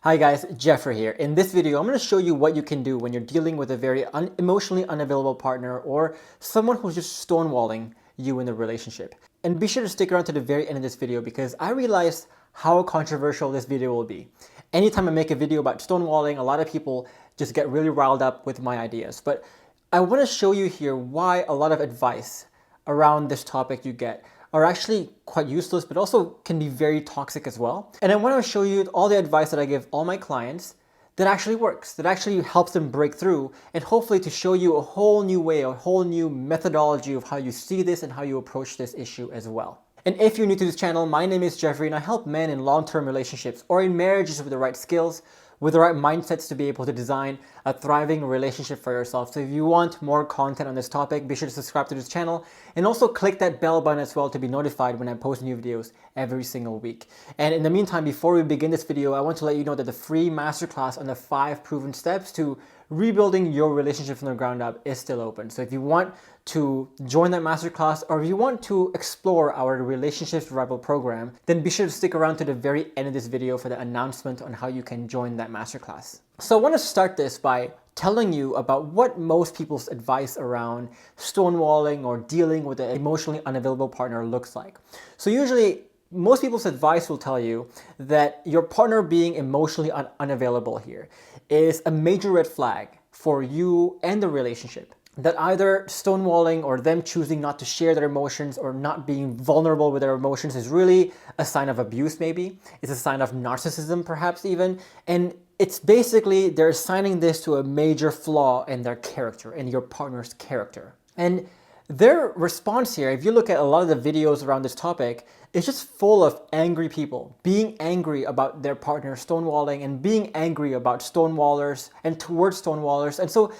Hi guys, Geoffrey here. In this video, I'm going to show you what you can do when you're dealing with a very emotionally unavailable partner or someone who's just stonewalling you in the relationship. And be sure to stick around to the very end of this video because I realized how controversial this video will be. Anytime I make a video about stonewalling, a lot of people just get really riled up with my ideas. But I want to show you here why a lot of advice around this topic you get are actually quite useless, but also can be very toxic as well. And I want to show you all the advice that I give all my clients that actually works, that actually helps them break through, and hopefully to show you a whole new way, a whole new methodology of how you see this and how you approach this issue as well. And if you're new to this channel, my name is Geoffrey and I help men in long-term relationships or in marriages with the right skills, with the right mindsets to be able to design a thriving relationship for yourself. So if you want more content on this topic, be sure to subscribe to this channel and also click that bell button as well to be notified when I post new videos every single week. And in the meantime, before we begin this video, I want to let you know that the free masterclass on the 5 proven steps to rebuilding your relationship from the ground up is still open. So if you want to join that masterclass or if you want to explore our relationship survival program, then be sure to stick around to the very end of this video for the announcement on how you can join that masterclass. So I want to start this by telling you about what most people's advice around stonewalling or dealing with an emotionally unavailable partner looks like. So usually most people's advice will tell you that your partner being emotionally unavailable here is a major red flag for you and the relationship. That either stonewalling or them choosing not to share their emotions or not being vulnerable with their emotions is really a sign of abuse maybe. It's a sign of narcissism perhaps even. And it's basically they're assigning this to a major flaw in their character, in your partner's character. And their response here, if you look at a lot of the videos around this topic, it's just full of angry people being angry about their partner stonewalling and being angry about stonewallers and towards stonewallers. And so,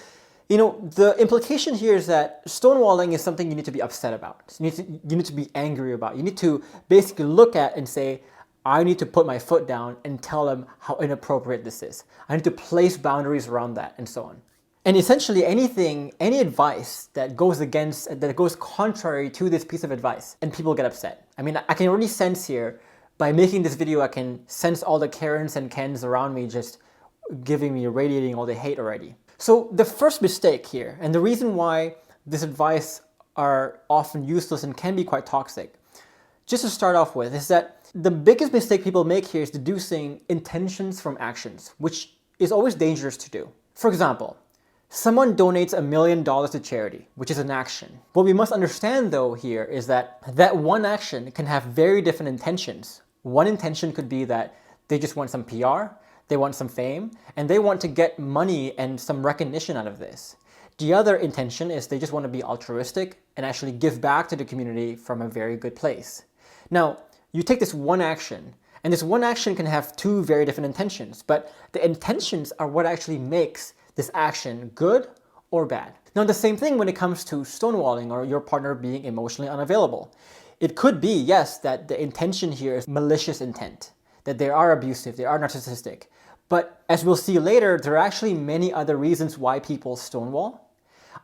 you know, the implication here is that stonewalling is something you need to be upset about. You need to be angry about. You need to basically look at and say, I need to put my foot down and tell them how inappropriate this is. I need to place boundaries around that and so on. And essentially any advice that goes contrary to this piece of advice, and people get upset. I mean, I can already sense here, by making this video, I can sense all the Karens and Kens around me just radiating all the hate already. So the first mistake here, and the reason why this advice are often useless and can be quite toxic, just to start off with, is that the biggest mistake people make here is deducing intentions from actions, which is always dangerous to do. For example, someone donates $1 million to charity, which is an action. What we must understand though here is that one action can have very different intentions. One intention could be that they just want some PR, they want some fame, and they want to get money and some recognition out of this. The other intention is they just want to be altruistic and actually give back to the community from a very good place. Now, you take this one action, and this one action can have 2 very different intentions, but the intentions are what actually makes this action good or bad. Now, the same thing when it comes to stonewalling or your partner being emotionally unavailable. It could be, yes, that the intention here is malicious intent, that they are abusive, they are narcissistic. But as we'll see later, there are actually many other reasons why people stonewall.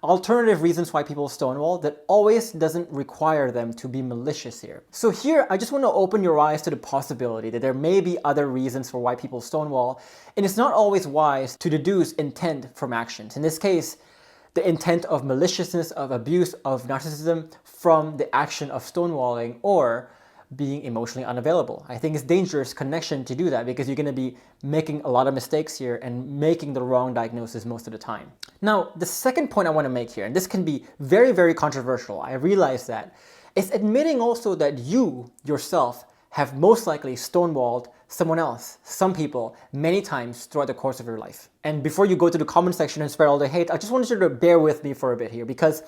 Alternative reasons why people stonewall that always doesn't require them to be malicious here. So here, I just want to open your eyes to the possibility that there may be other reasons for why people stonewall, and it's not always wise to deduce intent from actions. In this case, the intent of maliciousness, of abuse, of narcissism from the action of stonewalling or being emotionally unavailable. I think it's dangerous connection to do that because you're going to be making a lot of mistakes here and making the wrong diagnosis most of the time. Now, the second point I want to make here, and this can be very, very controversial, I realize that, is admitting also that you yourself have most likely stonewalled someone else, some people, many times throughout the course of your life. And before you go to the comment section and spread all the hate, I just wanted you to bear with me for a bit here because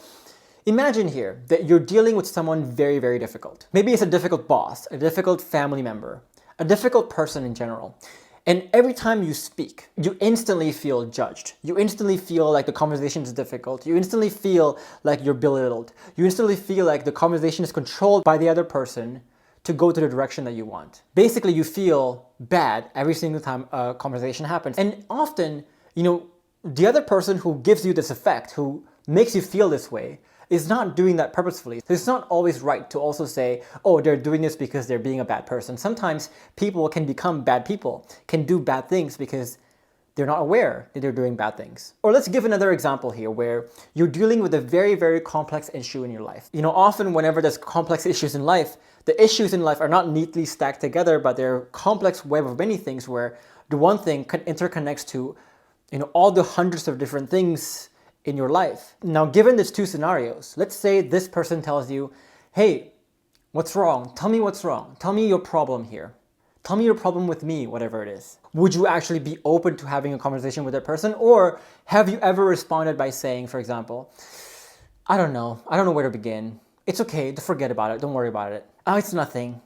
imagine here that you're dealing with someone very, very difficult. Maybe it's a difficult boss, a difficult family member, a difficult person in general. And every time you speak, you instantly feel judged. You instantly feel like the conversation is difficult. You instantly feel like you're belittled. You instantly feel like the conversation is controlled by the other person to go to the direction that you want. Basically, you feel bad every single time a conversation happens. And often, you know, the other person who gives you this effect, who makes you feel this way, is not doing that purposefully. So it's not always right to also say, oh, they're doing this because they're being a bad person. Sometimes people can become bad people, can do bad things because they're not aware that they're doing bad things. Or let's give another example here where you're dealing with a very, very complex issue in your life. You know, often whenever there's complex issues in life, the issues in life are not neatly stacked together, but they're a complex web of many things where the one thing interconnects to, you know, all the hundreds of different things in your life. Now, given these two scenarios, let's say this person tells you, hey, what's wrong? Tell me what's wrong. Tell me your problem here. Tell me your problem with me, whatever it is. Would you actually be open to having a conversation with that person? Or have you ever responded by saying, for example, I don't know where to begin. It's okay, to forget about it, don't worry about it. Oh, it's nothing,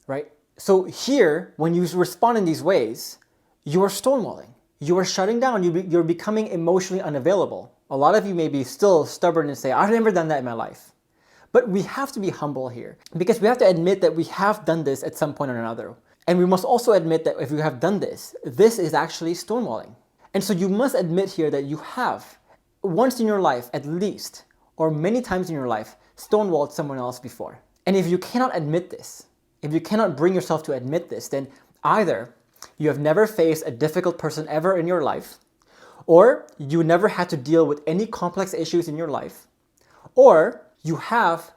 right? So here, when you respond in these ways, you are stonewalling. You are shutting down, you're becoming emotionally unavailable. A lot of you may be still stubborn and say, I've never done that in my life. But we have to be humble here because we have to admit that we have done this at some point or another. And we must also admit that if you have done this, this is actually stonewalling. And so you must admit here that you have, once in your life at least, or many times in your life, stonewalled someone else before. And if you cannot admit this, if you cannot bring yourself to admit this, then either you have never faced a difficult person ever in your life, or you never had to deal with any complex issues in your life, or you have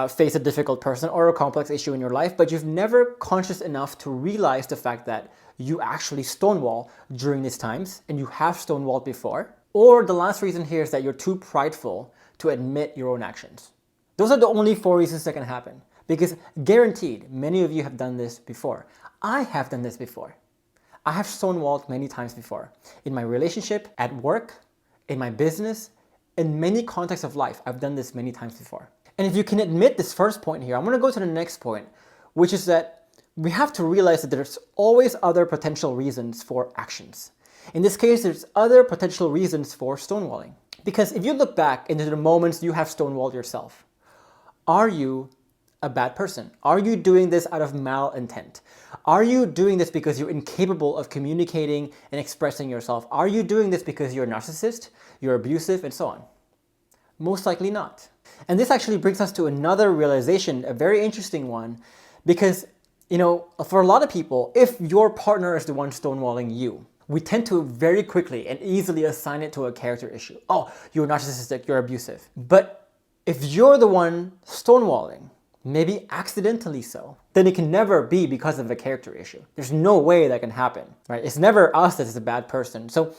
faced a difficult person or a complex issue in your life, but you've never conscious enough to realize the fact that you actually stonewall during these times and you have stonewalled before. Or the last reason here is that you're too prideful to admit your own actions. Those are the only 4 reasons that can happen, because guaranteed, many of you have done this before. I have done this before. I have stonewalled many times before. In my relationship, at work, in my business, in many contexts of life, I've done this many times before. And if you can admit this first point here, I'm going to go to the next point, which is that we have to realize that there's always other potential reasons for actions. In this case, there's other potential reasons for stonewalling. Because if you look back into the moments you have stonewalled yourself, are you a bad person? Are you doing this out of malintent? Are you doing this because you're incapable of communicating and expressing yourself? Are you doing this because you're a narcissist, you're abusive, and so on? Most likely not. And this actually brings us to another realization, a very interesting one, because, you know, for a lot of people, if your partner is the one stonewalling you, we tend to very quickly and easily assign it to a character issue. Oh, you're narcissistic, you're abusive. But if you're the one stonewalling, maybe accidentally so, then it can never be because of a character issue. There's no way that can happen, right? It's never us that is a bad person. So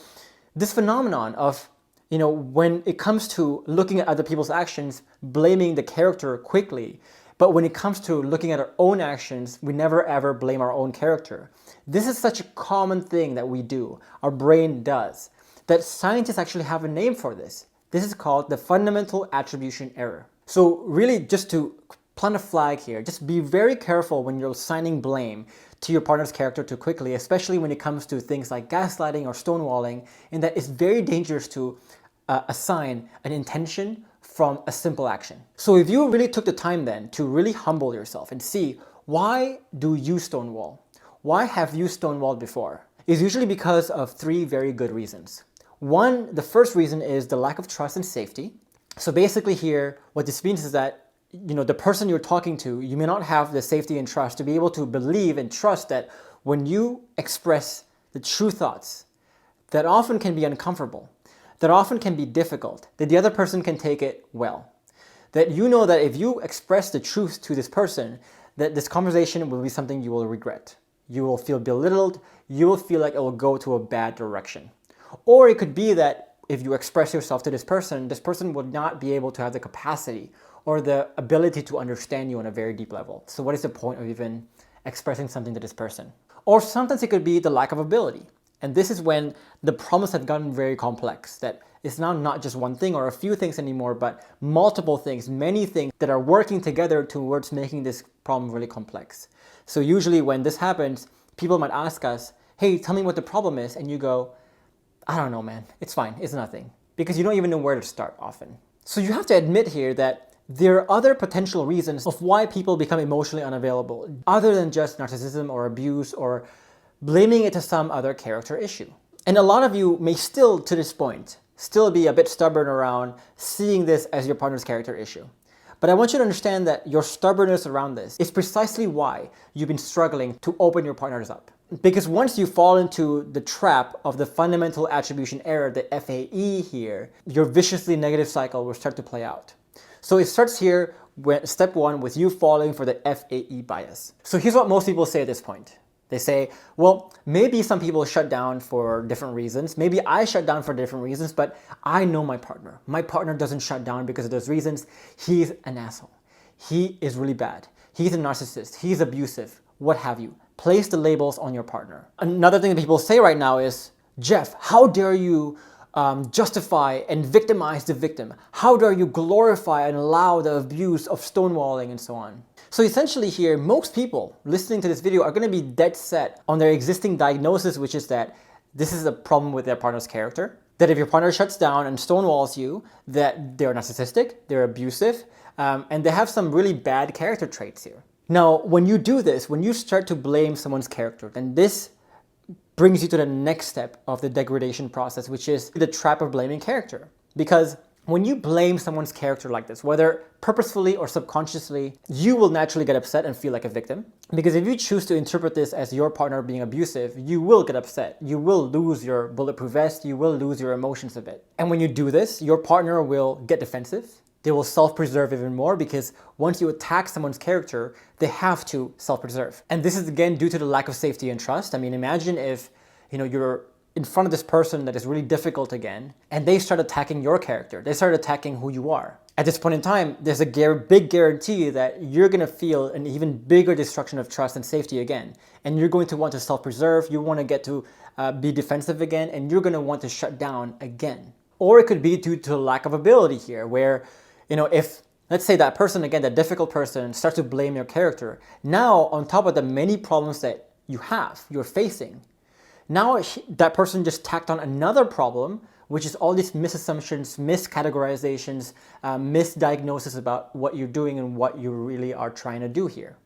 this phenomenon of, you know, when it comes to looking at other people's actions, blaming the character quickly, but when it comes to looking at our own actions, we never ever blame our own character. This is such a common thing that we do, our brain does, that scientists actually have a name for this. This is called the fundamental attribution error. So really, just to plant a flag here, just be very careful when you're assigning blame to your partner's character too quickly, especially when it comes to things like gaslighting or stonewalling, in that it's very dangerous to assign an intention from a simple action. So if you really took the time then to really humble yourself and see, why do you stonewall? Why have you stonewalled before? It's usually because of 3 very good reasons. One, the first reason is the lack of trust and safety. So basically here, what this means is that, you know, the person you're talking to, you may not have the safety and trust to be able to believe and trust that when you express the true thoughts, that often can be uncomfortable, that often can be difficult, that the other person can take it well. That you know that if you express the truth to this person, that this conversation will be something you will regret. You will feel belittled, you will feel like it will go to a bad direction. Or it could be that if you express yourself to this person would not be able to have the capacity or the ability to understand you on a very deep level. So what is the point of even expressing something to this person? Or sometimes it could be the lack of ability. And this is when the problems have gotten very complex, that it's now not just one thing or a few things anymore, but multiple things, many things that are working together towards making this problem really complex. So usually when this happens, people might ask us, hey, tell me what the problem is. And you go, I don't know, man, it's fine, it's nothing. Because you don't even know where to start often. So you have to admit here that there are other potential reasons of why people become emotionally unavailable, other than just narcissism or abuse or blaming it to some other character issue. And a lot of you may still, to this point, still be a bit stubborn around seeing this as your partner's character issue. But I want you to understand that your stubbornness around this is precisely why you've been struggling to open your partners up. Because once you fall into the trap of the fundamental attribution error, the FAE here, your viciously negative cycle will start to play out. So it starts here, step one, with you falling for the FAE bias. So here's what most people say at this point. They say, well, maybe some people shut down for different reasons. Maybe I shut down for different reasons, but I know my partner. My partner doesn't shut down because of those reasons. He's an asshole. He is really bad. He's a narcissist. He's abusive, what have you. Place the labels on your partner. Another thing that people say right now is, Jeff, how dare you justify and victimize the victim? How dare you glorify and allow the abuse of stonewalling and so on? So essentially here, most people listening to this video are going to be dead set on their existing diagnosis, which is that this is a problem with their partner's character. That if your partner shuts down and stonewalls you, that they're narcissistic, they're abusive, and they have some really bad character traits here. Now, when you do this, when you start to blame someone's character, then this brings you to the next step of the degradation process, which is the trap of blaming character. Because when you blame someone's character like this, whether purposefully or subconsciously, you will naturally get upset and feel like a victim. Because if you choose to interpret this as your partner being abusive, you will get upset. You will lose your bulletproof vest. You will lose your emotions a bit. And when you do this, your partner will get defensive. They will self-preserve even more because once you attack someone's character, they have to self-preserve. And this is again due to the lack of safety and trust. I mean, imagine if you're in front of this person that is really difficult again, and they start attacking your character. They start attacking who you are. At this point in time, there's a big guarantee that you're going to feel an even bigger destruction of trust and safety again. And you're going to want to self-preserve. You want to get to be defensive again, and you're going to want to shut down again. Or it could be due to a lack of ability here, where if, let's say that person, again, that difficult person, starts to blame your character, now on top of the many problems that you're facing, now that person just tacked on another problem, which is all these misassumptions, miscategorizations, misdiagnosis about what you're doing and what you really are trying to do here.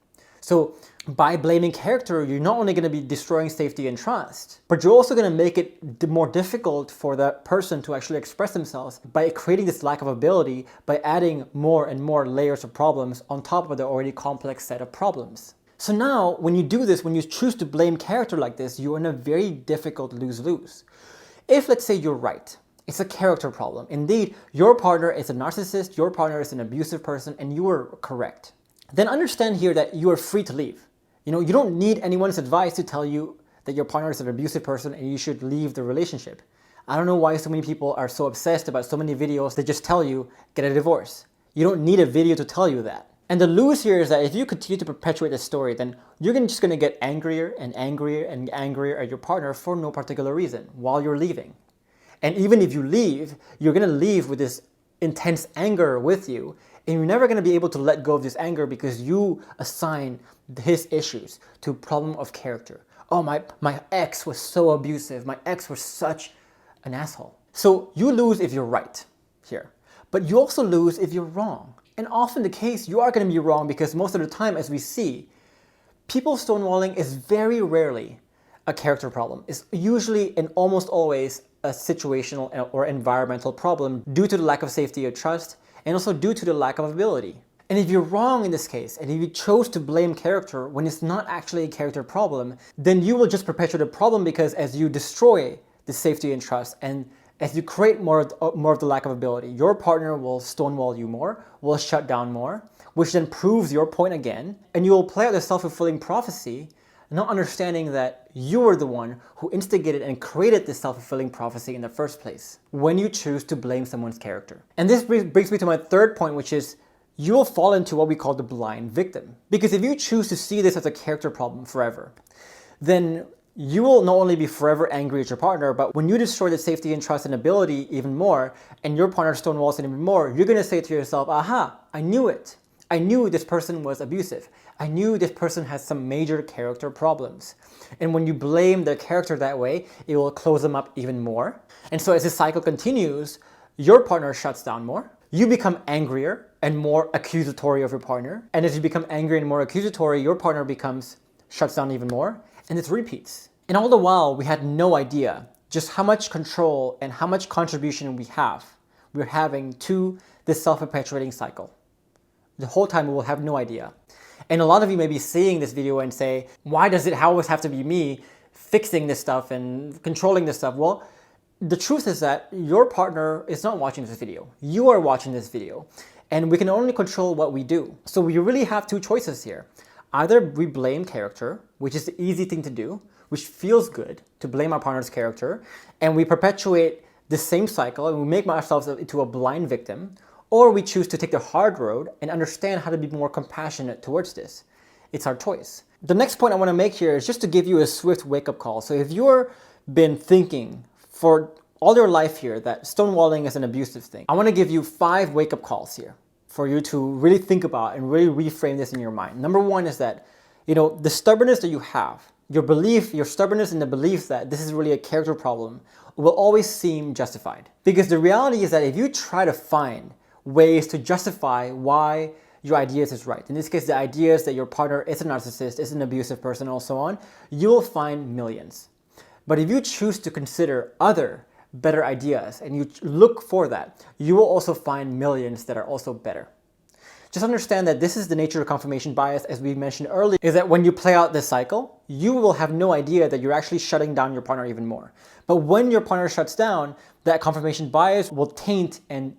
So by blaming character, you're not only going to be destroying safety and trust, but you're also going to make it more difficult for that person to actually express themselves by creating this lack of ability, by adding more and more layers of problems on top of the already complex set of problems. So now, when you do this, when you choose to blame character like this, you're in a very difficult lose-lose. If, let's say, you're right, it's a character problem. Indeed, your partner is a narcissist, your partner is an abusive person, and you are correct. Then understand here that you are free to leave. You don't need anyone's advice to tell you that your partner is an abusive person and you should leave the relationship. I don't know why so many people are so obsessed about so many videos that just tell you, get a divorce. You don't need a video to tell you that. And the lose here is that if you continue to perpetuate this story, then you're just going to get angrier and angrier and angrier at your partner for no particular reason while you're leaving. And even if you leave, you're going to leave with this intense anger with you, and you're never going to be able to let go of this anger because you assign his issues to a problem of character. Oh, my ex was so abusive. My ex was such an asshole. So you lose if you're right here, but you also lose if you're wrong. And often the case, you are going to be wrong because most of the time, as we see, people stonewalling is very rarely a character problem. It's usually and almost always a situational or environmental problem due to the lack of safety or trust and also due to the lack of ability. And if you're wrong in this case, and if you chose to blame character when it's not actually a character problem, then you will just perpetuate a problem because as you destroy the safety and trust and as you create more of the lack of ability, your partner will stonewall you more, will shut down more, which then proves your point again, and you will play out the self-fulfilling prophecy, not understanding that you are the one who instigated and created this self-fulfilling prophecy in the first place when you choose to blame someone's character. And this brings me to my third point, which is you will fall into what we call the blind victim. Because if you choose to see this as a character problem forever, then you will not only be forever angry at your partner, but when you destroy the safety and trust and ability even more, and your partner stonewalls it even more, you're going to say to yourself, aha, I knew it. I knew this person was abusive. I knew this person has some major character problems. And when you blame their character that way, it will close them up even more. And so as this cycle continues, your partner shuts down more. You become angrier and more accusatory of your partner. And as you become angry and more accusatory, your partner shuts down even more. And it repeats. And all the while, we had no idea just how much control and how much contribution we're having to this self-perpetuating cycle. The whole time we will have no idea. And a lot of you may be seeing this video and say, why does it always have to be me fixing this stuff and controlling this stuff? Well, the truth is that your partner is not watching this video. You are watching this video, and we can only control what we do. So we really have two choices here. Either we blame character, which is the easy thing to do, which feels good to blame our partner's character, and we perpetuate the same cycle and we make ourselves into a blind victim, or we choose to take the hard road and understand how to be more compassionate towards this. It's our choice. The next point I want to make here is just to give you a swift wake-up call. So if you've been thinking for all your life here that stonewalling is an abusive thing, I want to give you 5 wake-up calls here for you to really think about and really reframe this in your mind. Number 1 is that, the stubbornness that you have, your stubbornness in the belief that this is really a character problem will always seem justified. Because the reality is that if you try to find ways to justify why your ideas is right, in this case, the ideas that your partner is a narcissist, is an abusive person, and so on, you will find millions. But if you choose to consider other better ideas and you look for that, you will also find millions that are also better. Just understand that this is the nature of confirmation bias, as we mentioned earlier, is that when you play out this cycle, you will have no idea that you're actually shutting down your partner even more. But when your partner shuts down, that confirmation bias will taint and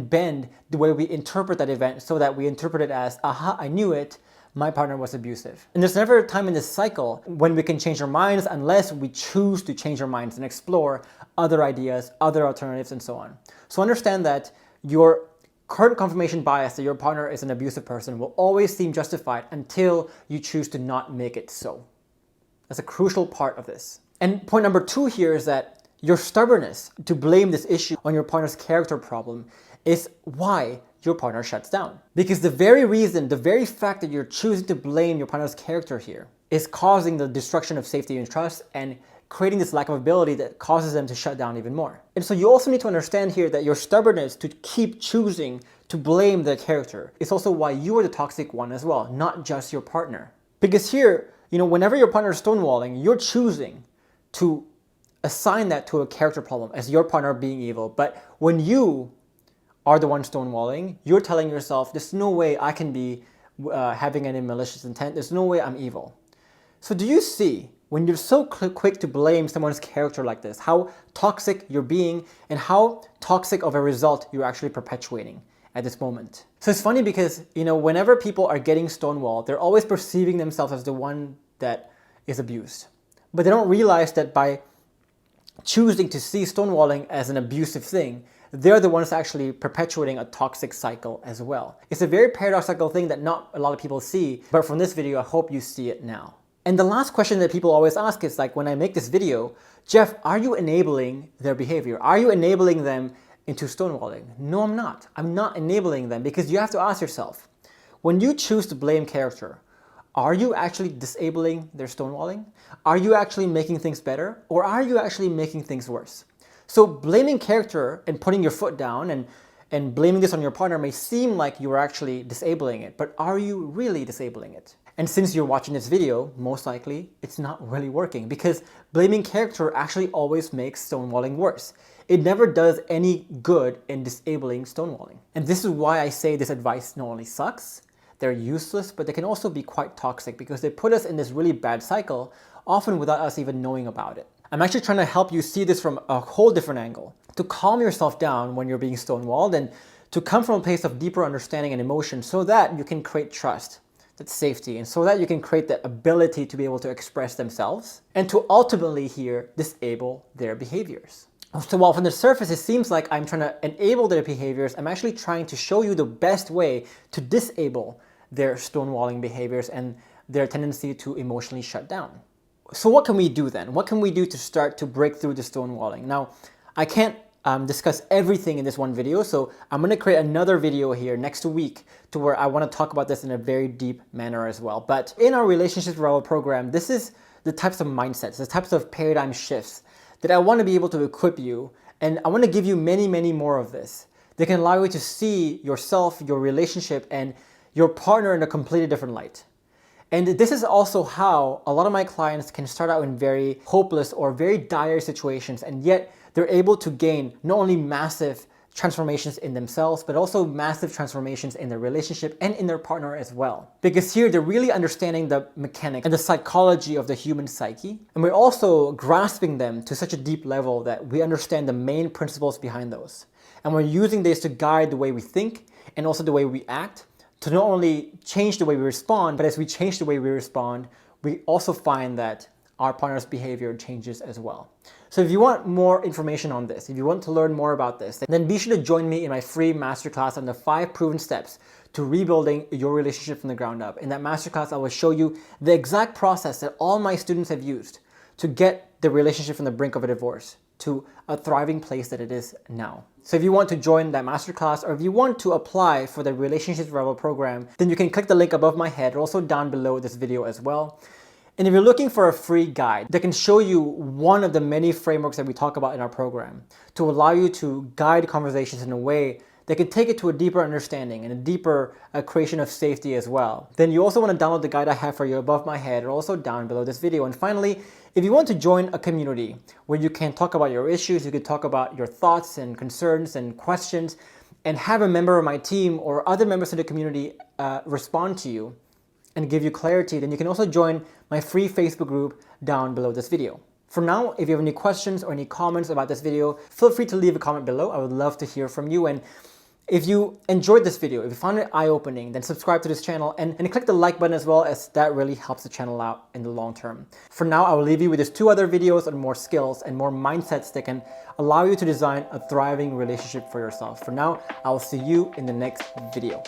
bend the way we interpret that event so that we interpret it as, aha, I knew it, my partner was abusive. And there's never a time in this cycle when we can change our minds unless we choose to change our minds and explore other ideas, other alternatives, and so on. So understand that your current confirmation bias that your partner is an abusive person will always seem justified until you choose to not make it so. That's a crucial part of this. And point number 2 here is that your stubbornness to blame this issue on your partner's character problem is why your partner shuts down. Because the very fact that you're choosing to blame your partner's character here is causing the destruction of safety and trust and creating this lack of ability that causes them to shut down even more. And so you also need to understand here that your stubbornness to keep choosing to blame the character is also why you are the toxic one as well, not just your partner. Because here, whenever your partner is stonewalling, you're choosing to assign that to a character problem as your partner being evil. But when you are the one stonewalling, you're telling yourself, there's no way I can be having any malicious intent. There's no way I'm evil. So do you see, when you're so quick to blame someone's character like this, how toxic you're being and how toxic of a result you're actually perpetuating at this moment? So it's funny because, whenever people are getting stonewalled, they're always perceiving themselves as the one that is abused. But they don't realize that by choosing to see stonewalling as an abusive thing, they're the ones actually perpetuating a toxic cycle as well. It's a very paradoxical thing that not a lot of people see, but from this video, I hope you see it now. And the last question that people always ask is like, when I make this video, Jeff, are you enabling their behavior? Are you enabling them into stonewalling? No, I'm not. I'm not enabling them, because you have to ask yourself, when you choose to blame character, are you actually disabling their stonewalling? Are you actually making things better? Or are you actually making things worse? So blaming character and putting your foot down and blaming this on your partner may seem like you are actually disabling it, but are you really disabling it? And since you're watching this video, most likely it's not really working, because blaming character actually always makes stonewalling worse. It never does any good in disabling stonewalling. And this is why I say this advice not only sucks, they're useless, but they can also be quite toxic, because they put us in this really bad cycle, often without us even knowing about it. I'm actually trying to help you see this from a whole different angle, to calm yourself down when you're being stonewalled and to come from a place of deeper understanding and emotion so that you can create trust, that safety, and so that you can create that ability to be able to express themselves and to ultimately here disable their behaviors. So while from the surface it seems like I'm trying to enable their behaviors, I'm actually trying to show you the best way to disable their stonewalling behaviors and their tendency to emotionally shut down. So what can we do then? What can we do to start to break through the stonewalling? Now, I can't discuss everything in this one video, so I'm going to create another video here next week to where I want to talk about this in a very deep manner as well. But in our Relationship Revival program, this is the types of mindsets, the types of paradigm shifts that I want to be able to equip you, and I want to give you many, many more of this. They can allow you to see yourself, your relationship, and your partner in a completely different light. And this is also how a lot of my clients can start out in very hopeless or very dire situations, and yet they're able to gain not only massive transformations in themselves, but also massive transformations in their relationship and in their partner as well. Because here they're really understanding the mechanics and the psychology of the human psyche. And we're also grasping them to such a deep level that we understand the main principles behind those. And we're using this to guide the way we think and also the way we act, to not only change the way we respond, but as we change the way we respond, we also find that our partner's behavior changes as well. So if you want more information on this, if you want to learn more about this, then be sure to join me in my free masterclass on the 5 proven steps to rebuilding your relationship from the ground up. In that masterclass, I will show you the exact process that all my students have used to get the relationship from the brink of a divorce to a thriving place that it is now. So if you want to join that masterclass, or if you want to apply for the Relationships Rebel program, then you can click the link above my head or also down below this video as well. And if you're looking for a free guide that can show you one of the many frameworks that we talk about in our program to allow you to guide conversations in a way that can take it to a deeper understanding and a deeper creation of safety as well, then you also want to download the guide I have for you above my head or also down below this video. And finally, if you want to join a community where you can talk about your issues, you can talk about your thoughts and concerns and questions, and have a member of my team or other members of the community respond to you and give you clarity, then you can also join my free Facebook group down below this video. For now, if you have any questions or any comments about this video, feel free to leave a comment below. I would love to hear from you. And if you enjoyed this video, if you found it eye-opening, then subscribe to this channel and click the like button as well, as that really helps the channel out in the long term. For now, I will leave you with these 2 other videos on more skills and more mindsets that can allow you to design a thriving relationship for yourself. For now, I will see you in the next video.